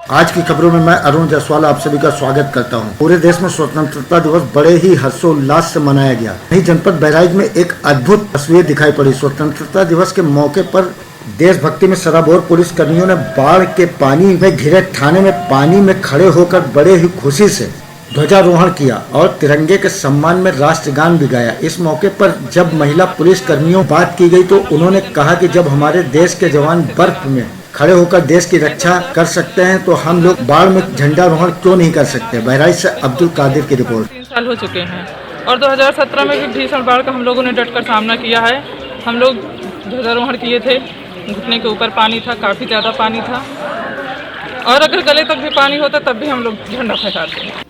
आज की खबरों में मैं अरुण जायसवाल आप सभी का स्वागत करता हूं। पूरे देश में स्वतंत्रता दिवस बड़े ही हर्षोल्लास से मनाया गया। वहीं जनपद बहराइच में एक अद्भुत तस्वीर दिखाई पड़ी। स्वतंत्रता दिवस के मौके पर देशभक्ति में सराबोर पुलिस कर्मियों ने बाढ़ के पानी में घिरे थाने में पानी में खड़े होकर बड़े ही खुशी से ध्वजारोहण किया और तिरंगे के सम्मान में राष्ट्रगान भी गाया। इस मौके पर जब महिला पुलिस कर्मियों बात की गई तो उन्होंने कहा कि जब हमारे देश के जवान बर्फ में खड़े होकर देश की रक्षा कर सकते हैं तो हम लोग बाढ़ में झंडारोहण क्यों नहीं कर सकते। बहराइच से अब्दुल कादिर की रिपोर्ट। 3 साल हो चुके हैं और 2017 में भी भीषण बाढ़ का हम लोगों ने डटकर सामना किया है। हम लोग ध्वजारोहण किए थे, घुटने के ऊपर पानी था, काफ़ी ज़्यादा पानी था और अगर गले तक भी पानी होता तब भी हम लोग झंडा फहराते।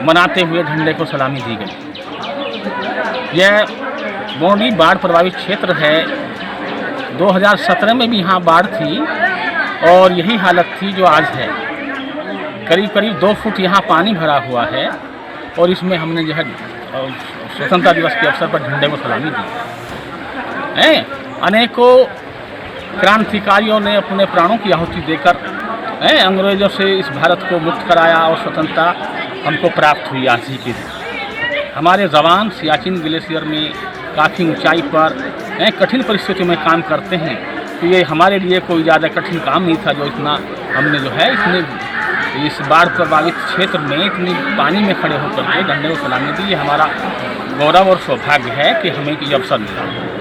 मनाते हुए झंडे को सलामी दी गई। यह मोरनी बाढ़ प्रभावित क्षेत्र है। 2017 में भी यहाँ बाढ़ थी और यही हालत थी जो आज है। करीब करीब 2 फुट यहाँ पानी भरा हुआ है और इसमें हमने जो है स्वतंत्रता दिवस के अवसर पर झंडे को सलामी दी है। अनेकों क्रांतिकारियों ने अपने प्राणों की आहुति देकर अंग्रेजों से इस भारत को मुक्त कराया और स्वतंत्रता हमको प्राप्त हुई। आज ही के दिन हमारे जवान सियाचिन ग्लेशियर में काफ़ी ऊंचाई पर कठिन परिस्थितियों में काम करते हैं। तो ये हमारे लिए कोई ज़्यादा कठिन काम नहीं था जो इतना हमने जो है इस बाढ़ प्रभावित क्षेत्र में इतनी पानी में खड़े होकर के झंडे को सलामी दी। ये हमारा गौरव और सौभाग्य है कि हमें ये अवसर मिला।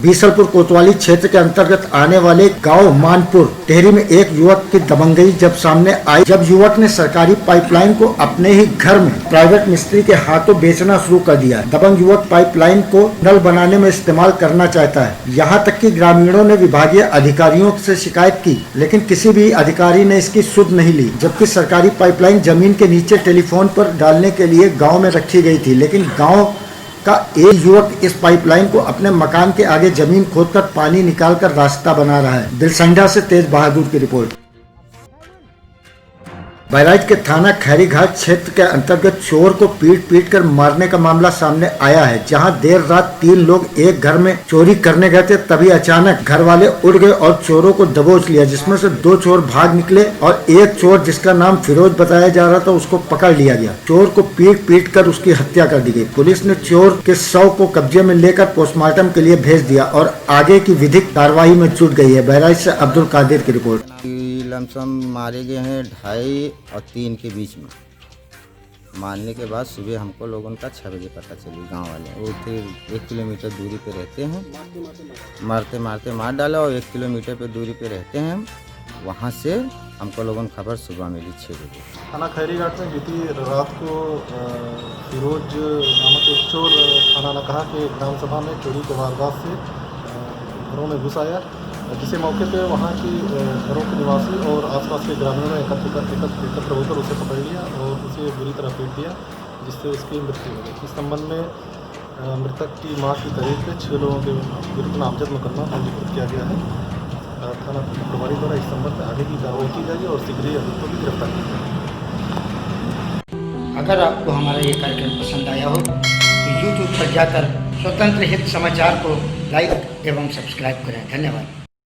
बीसलपुर कोतवाली क्षेत्र के अंतर्गत आने वाले गांव मानपुर टेहरी में एक युवक की दबंगई जब सामने आई, जब युवक ने सरकारी पाइपलाइन को अपने ही घर में प्राइवेट मिस्त्री के हाथों बेचना शुरू कर दिया। दबंग युवक पाइपलाइन को नल बनाने में इस्तेमाल करना चाहता है। यहाँ तक कि ग्रामीणों ने विभागीय अधिकारियों से शिकायत की, लेकिन किसी भी अधिकारी ने इसकी सुध नहीं ली। जबकि सरकारी पाइपलाइन जमीन के नीचे टेलीफोन पर डालने के लिए गाँव में रखी गई थी, लेकिन गाँव का एक युवक इस पाइपलाइन को अपने मकान के आगे जमीन खोदकर पानी निकालकर रास्ता बना रहा है। बिलसंडा से तेज बहादुर की रिपोर्ट। बहराइच के थाना खैरी घाट क्षेत्र के अंतर्गत चोर को पीट कर मारने का मामला सामने आया है, जहां देर रात 3 लोग एक घर में चोरी करने गए थे। तभी अचानक घर वाले उड़ गए और चोरों को दबोच लिया, जिसमें से 2 चोर भाग निकले और एक चोर जिसका नाम फिरोज बताया जा रहा था उसको पकड़ लिया गया। चोर को पीट कर उसकी हत्या कर दी गई। पुलिस ने चोर के शव को कब्जे में लेकर पोस्टमार्टम के लिए भेज दिया और आगे की विधिक कार्यवाही में जुट गई है। बहराइच से अब्दुल कादिर की रिपोर्ट। लमसम मारे गए हैं 2:30 और 3 के बीच में। मारने के बाद सुबह हमको लोगों का 6 बजे पता चली। गांव वाले वो फिर 1 किलोमीटर दूरी पे रहते हैं, मारते मारते मार डाला और 1 किलोमीटर पे दूरी पे रहते हैं। वहां से हमको लोगों को खबर सुबह मिली 6 बजे। थाना खैरी घाट में बीती रात को फिरोज नामक एक चोर थाना ने कहा कि ग्राम सभा में चोरी के वारदात से घरों में घुस आया, जिसे मौके पे वहाँ की घरों के निवासी और आसपास के ग्रामीणों ने एकत्र होकर उसे पकड़ लिया और उसे बुरी तरह पीट दिया, जिससे उसकी मृत्यु हो गई। इस संबंध में मृतक की मां की तहरीर पे 6 लोगों के विरुद्ध नामजद मुकदमा पंजीकृत किया गया है। थाना प्रभारी द्वारा इस संबंध में आगे की कार्रवाई की जाएगी और शीघ्र ही अभियुक्तों की गिरफ्तारी की जाएगी। अगर आपको हमारा ये कार्यक्रम पसंद आया हो तो YouTube पर जाकर स्वतंत्र हित समाचार को लाइक एवं सब्सक्राइब करें। धन्यवाद।